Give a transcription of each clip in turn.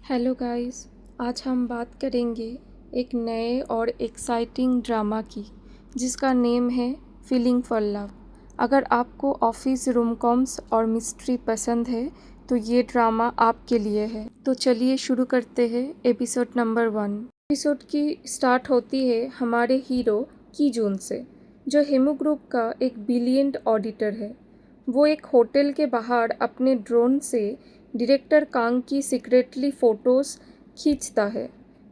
Hello guys, आज हम बात करेंगे एक नए और एक्साइटिंग ड्रामा की जिसका नेम है फीलिंग फॉर लव। अगर आपको ऑफिस रोम-कॉम्स और मिस्ट्री पसंद है तो ये ड्रामा आपके लिए है। तो चलिए शुरू करते हैं एपिसोड नंबर 1। एपिसोड की स्टार्ट होती है हमारे हीरो की जून से, जो हेमू ग्रुप का एक ब्रिलियंट ऑडिटर है। वो एक होटल के बाहर अपने ड्रोन से डायरेक्टर कांग की सीक्रेटली फ़ोटोज़ खींचता है।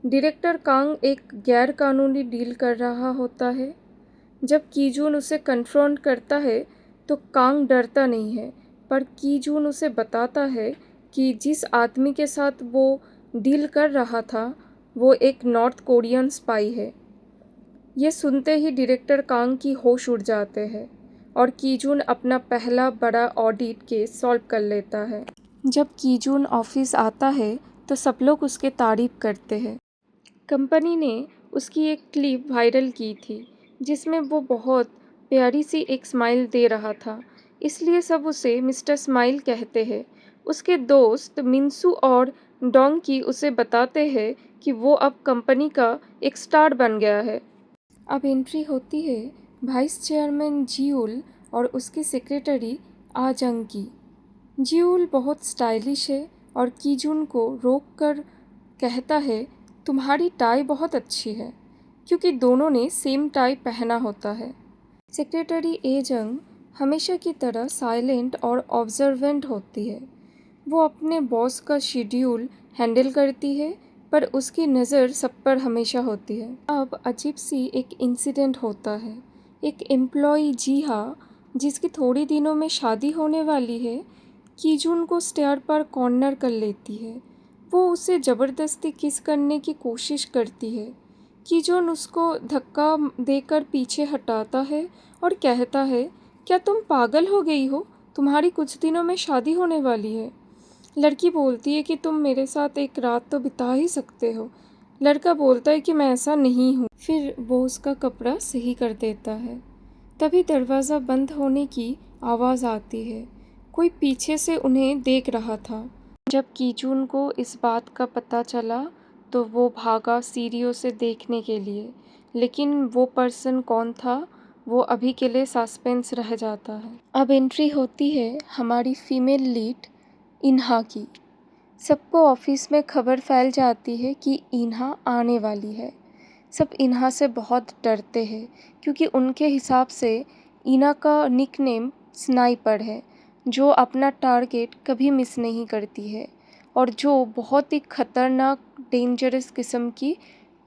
डायरेक्टर कांग एक गैर कानूनी डील कर रहा होता है। जब कीजून उसे कन्फ्रंट करता है तो कांग डरता नहीं है, पर कीजून उसे बताता है कि जिस आदमी के साथ वो डील कर रहा था वो एक नॉर्थ कोरियन स्पाई है। ये सुनते ही डायरेक्टर कांग की होश उड़ जाते हैं और कीजून अपना पहला बड़ा ऑडिट केस सॉल्व कर लेता है। जब कीजून ऑफिस आता है तो सब लोग उसके तारीफ करते हैं। कंपनी ने उसकी एक क्लिप वायरल की थी जिसमें वो बहुत प्यारी सी एक स्माइल दे रहा था, इसलिए सब उसे मिस्टर स्माइल कहते हैं। उसके दोस्त मिनसू और डोंकी उसे बताते हैं कि वो अब कंपनी का एक स्टार बन गया है। अब एंट्री होती है वाइस चेयरमैन जिउल और उसकी सेक्रेटरी आजंग की। जिउल बहुत स्टाइलिश है और कीजून को रोककर कहता है, तुम्हारी टाई बहुत अच्छी है, क्योंकि दोनों ने सेम टाई पहना होता है। सेक्रेटरी एजंग हमेशा की तरह साइलेंट और ऑब्जर्वेंट होती है। वो अपने बॉस का शेड्यूल हैंडल करती है, पर उसकी नज़र सब पर हमेशा होती है। अब अजीब सी एक इंसिडेंट होता है। एक एम्प्लॉई जीहा, जिसकी थोड़ी दिनों में शादी होने वाली है, कीजून को स्टेयर पर कॉर्नर कर लेती है। वो उसे ज़बरदस्ती किस करने की कोशिश करती है। कीजून उसको धक्का देकर पीछे हटाता है और कहता है, क्या तुम पागल हो गई हो? तुम्हारी कुछ दिनों में शादी होने वाली है। लड़की बोलती है कि तुम मेरे साथ एक रात तो बिता ही सकते हो। लड़का बोलता है कि मैं ऐसा नहीं हूँ। फिर वो उसका कपड़ा सही कर देता है। तभी दरवाज़ा बंद होने की आवाज़ आती है। कोई पीछे से उन्हें देख रहा था। जब कीचून को इस बात का पता चला तो वो भागा सीढ़ियों से देखने के लिए, लेकिन वो पर्सन कौन था वो अभी के लिए सस्पेंस रह जाता है। अब एंट्री होती है हमारी फीमेल लीड इन्हा की। सबको ऑफिस में खबर फैल जाती है कि इन्हा आने वाली है। सब इन्हा से बहुत डरते हैं क्योंकि उनके हिसाब से इन्हा का निकनेम स्नाइपर है, जो अपना टारगेट कभी मिस नहीं करती है और जो बहुत ही खतरनाक डेंजरस किस्म की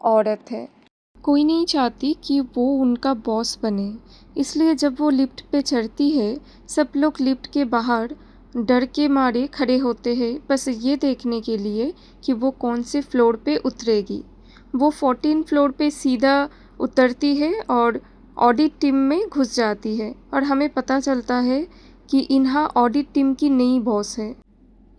औरत है। कोई नहीं चाहती कि वो उनका बॉस बने, इसलिए जब वो लिफ्ट पे चढ़ती है सब लोग लिफ्ट के बाहर डर के मारे खड़े होते हैं, बस ये देखने के लिए कि वो कौन से फ्लोर पे उतरेगी। वो 14 फ्लोर पे सीधा उतरती है और ऑडिट टीम में घुस जाती है और हमें पता चलता है कि इन्हा ऑडिट टीम की नई बॉस है।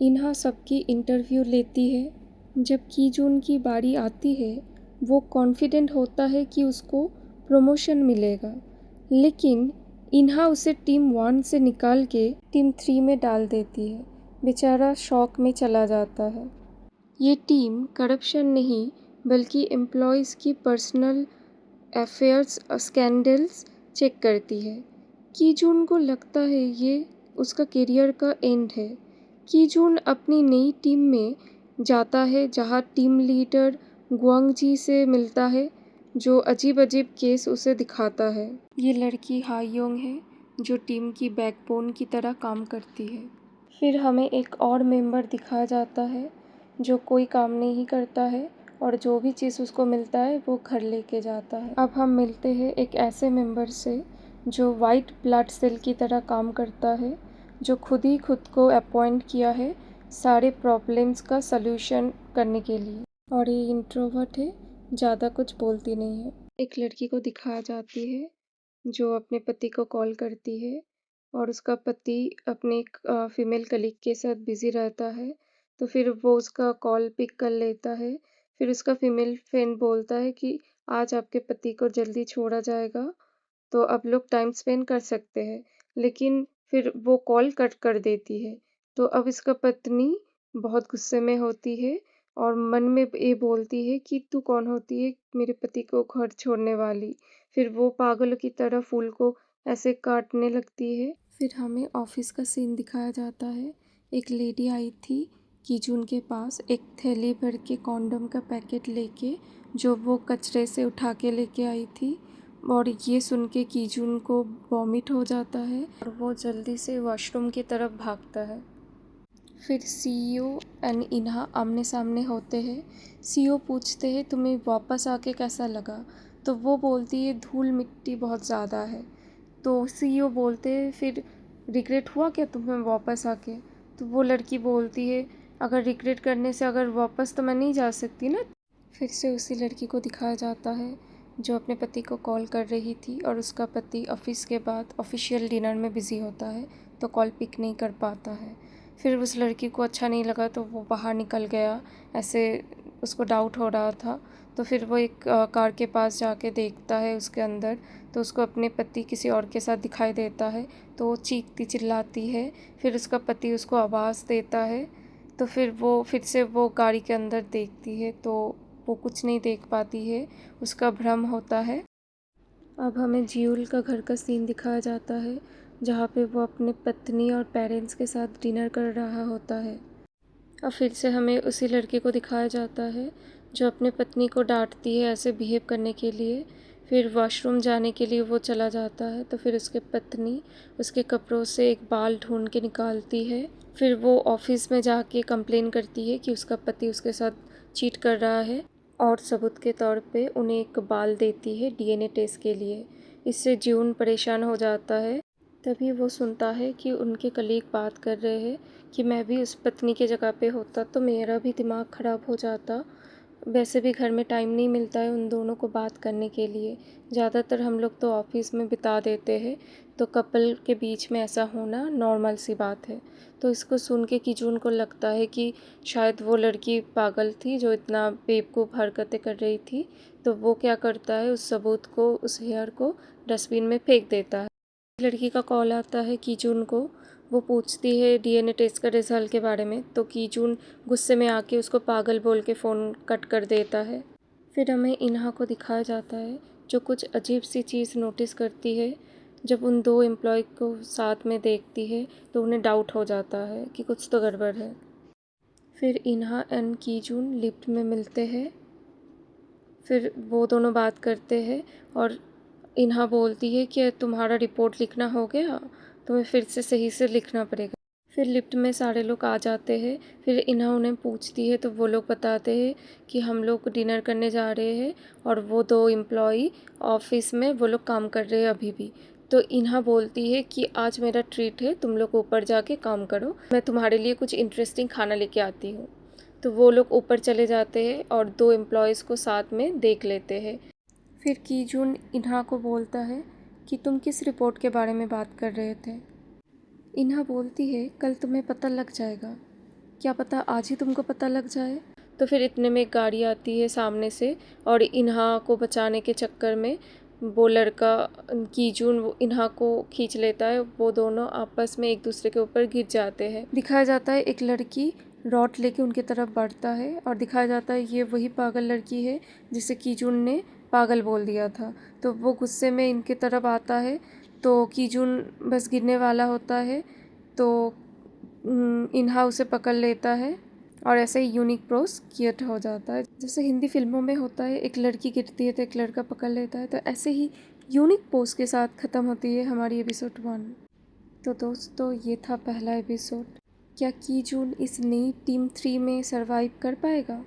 इन्हा सबकी इंटरव्यू लेती है। जब कीजून की बारी आती है वो कॉन्फिडेंट होता है कि उसको प्रमोशन मिलेगा, लेकिन इन्हा उसे टीम 1 से निकाल के टीम 3 में डाल देती है। बेचारा शॉक में चला जाता है। ये टीम करप्शन नहीं बल्कि एम्प्लॉयज़ की पर्सनल अफेयर्स स्कैंडल्स चेक करती है। कीजून को लगता है ये उसका करियर का एंड है। कीजून अपनी नई टीम में जाता है जहाँ टीम लीडर गुआंगजी से मिलता है, जो अजीब अजीब केस उसे दिखाता है। ये लड़की हायोंग है जो टीम की बैकबोन की तरह काम करती है। फिर हमें एक और मेंबर दिखाया जाता है जो कोई काम नहीं करता है और जो भी चीज़ उसको मिलता है वो घर लेके जाता है। अब हम मिलते हैं एक ऐसे मेंबर से जो वाइट ब्लड सेल की तरह काम करता है, जो खुद ही खुद को अपॉइंट किया है सारे प्रॉब्लम्स का सलूशन करने के लिए, और ये इंट्रोवर्ट है, ज़्यादा कुछ बोलती नहीं है। एक लड़की को दिखाया जाती है जो अपने पति को कॉल करती है और उसका पति अपने एक फीमेल कलीग के साथ बिज़ी रहता है, तो फिर वो उसका कॉल पिक कर लेता है। फिर उसका फीमेल फ्रेंड बोलता है कि आज आपके पति को जल्दी छोड़ा जाएगा, तो अब लोग टाइम स्पेंड कर सकते हैं, लेकिन फिर वो कॉल कट कर देती है। तो अब इसका पत्नी बहुत गुस्से में होती है और मन में ये बोलती है कि तू कौन होती है मेरे पति को घर छोड़ने वाली। फिर वो पागलों की तरह फूल को ऐसे काटने लगती है। फिर हमें ऑफिस का सीन दिखाया जाता है। एक लेडी आई थी कीजून के पास एक थैली भर के कॉन्डम का पैकेट लेके, जो वो कचरे से उठा के लेके आई थी। और ये सुन के कीजून को वॉमिट हो जाता है और वो जल्दी से वॉशरूम की तरफ भागता है। फिर सीईओ एंड इन्हा आमने सामने होते हैं। सीईओ पूछते हैं तुम्हें वापस आके कैसा लगा, तो वो बोलती है धूल मिट्टी बहुत ज़्यादा है। तो सीईओ बोलते हैं फिर रिग्रेट हुआ क्या तुम्हें वापस आके। तो वो लड़की बोलती है अगर रिग्रेट करने से अगर वापस तो मैं नहीं जा सकती ना। फिर से उसी लड़की को दिखाया जाता है जो अपने पति को कॉल कर रही थी और उसका पति ऑफिस के बाद ऑफिशियल डिनर में बिज़ी होता है तो कॉल पिक नहीं कर पाता है। फिर उस लड़की को अच्छा नहीं लगा तो वो बाहर निकल गया, ऐसे उसको डाउट हो रहा था। तो फिर वो एक कार के पास जाके देखता है उसके अंदर, तो उसको अपने पति किसी और के साथ दिखाई देता है। तो वो चीखती चिल्लाती है, फिर उसका पति उसको आवाज़ देता है। तो फिर से वो गाड़ी के अंदर देखती है तो वो कुछ नहीं देख पाती है, उसका भ्रम होता है। अब हमें जियूल का घर का सीन दिखाया जाता है जहाँ पे वो अपने पत्नी और पेरेंट्स के साथ डिनर कर रहा होता है। अब फिर से हमें उसी लड़के को दिखाया जाता है जो अपने पत्नी को डांटती है ऐसे बिहेव करने के लिए। फिर वॉशरूम जाने के लिए वो चला जाता है तो फिर उसके पत्नी उसके कपड़ों से एक बाल ढूंढ के निकालती है। फिर वो ऑफिस में जाके कंप्लेन करती है कि उसका पति उसके साथ चीट कर रहा है और सबूत के तौर पे उन्हें एक बाल देती है डीएनए टेस्ट के लिए। इससे जीवन परेशान हो जाता है। तभी वो सुनता है कि उनके कलीग बात कर रहे हैं कि मैं भी उस पत्नी के जगह पे होता तो मेरा भी दिमाग ख़राब हो जाता। वैसे भी घर में टाइम नहीं मिलता है उन दोनों को बात करने के लिए, ज़्यादातर हम लोग तो ऑफिस में बिता देते हैं, तो कपल के बीच में ऐसा होना नॉर्मल सी बात है। तो इसको सुन के कीजून को लगता है कि शायद वो लड़की पागल थी जो इतना बेवकूफ़ हरकतें कर रही थी। तो वो क्या करता है उस सबूत को, उस हेयर को डस्टबिन में फेंक देता है। लड़की का कॉल आता है कीजून को, वो पूछती है डीएनए टेस्ट का रिजल्ट के बारे में, तो कीजून गुस्से में आके उसको पागल बोल के फ़ोन कट कर देता है। फिर हमें इन्हा को दिखाया जाता है जो कुछ अजीब सी चीज़ नोटिस करती है। जब उन दो एम्प्लॉय को साथ में देखती है तो उन्हें डाउट हो जाता है कि कुछ तो गड़बड़ है। फिर इन्हा एंड कीजून लिफ्ट में मिलते हैं। फिर वो दोनों बात करते हैं और इन्हा बोलती है कि तुम्हारा रिपोर्ट लिखना हो गया, तुम्हें फिर से सही से लिखना पड़ेगा। फिर लिफ्ट में सारे लोग आ जाते हैं। फिर इन्हा उन्हें पूछती है तो वो लोग बताते हैं कि हम लोग डिनर करने जा रहे हैं और वो दो एम्प्लॉई ऑफिस में वो लोग काम कर रहे हैं अभी भी। तो इन्हा बोलती है कि आज मेरा ट्रीट है, तुम लोग ऊपर जाके काम करो, मैं तुम्हारे लिए कुछ इंटरेस्टिंग खाना लेके आती हूँ। तो वो लोग ऊपर चले जाते हैं और दो एम्प्लॉयज़ को साथ में देख लेते हैं। फिर कीजून इन्हा को बोलता है कि तुम किस रिपोर्ट के बारे में बात कर रहे थे। इन्हा बोलती है कल तुम्हें पता लग जाएगा, क्या पता आज ही तुमको पता लग जाए। तो फिर इतने में एक गाड़ी आती है सामने से और इन्हा को बचाने के चक्कर में वो लड़का कीजून इन्हा को खींच लेता है। वो दोनों आपस में एक दूसरे के ऊपर गिर जाते हैं। दिखाया जाता है एक लड़की रॉड लेके उनकी तरफ बढ़ता है और दिखाया जाता है ये वही पागल लड़की है जिसे कीजून ने पागल बोल दिया था। तो वो गुस्से में इनके तरफ आता है तो कीजून बस गिरने वाला होता है तो इन्हा उसे पकड़ लेता है और ऐसे ही यूनिक पोज क्रिएट हो जाता है। जैसे हिंदी फिल्मों में होता है एक लड़की गिरती है तो एक लड़का पकड़ लेता है, तो ऐसे ही यूनिक पोज के साथ ख़त्म होती है हमारी एपिसोड 1। तो दोस्तों ये था पहला एपिसोड। क्या कीजून इस नई टीम 3 में सरवाइव कर पाएगा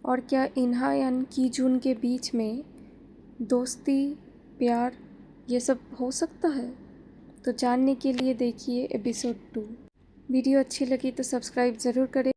और क्या इन्हा यानी कीजून के बीच में दोस्ती, प्यार ये सब हो सकता है। तो जानने के लिए देखिए एपिसोड 2। वीडियो अच्छी लगी तो सब्सक्राइब ज़रूर करें।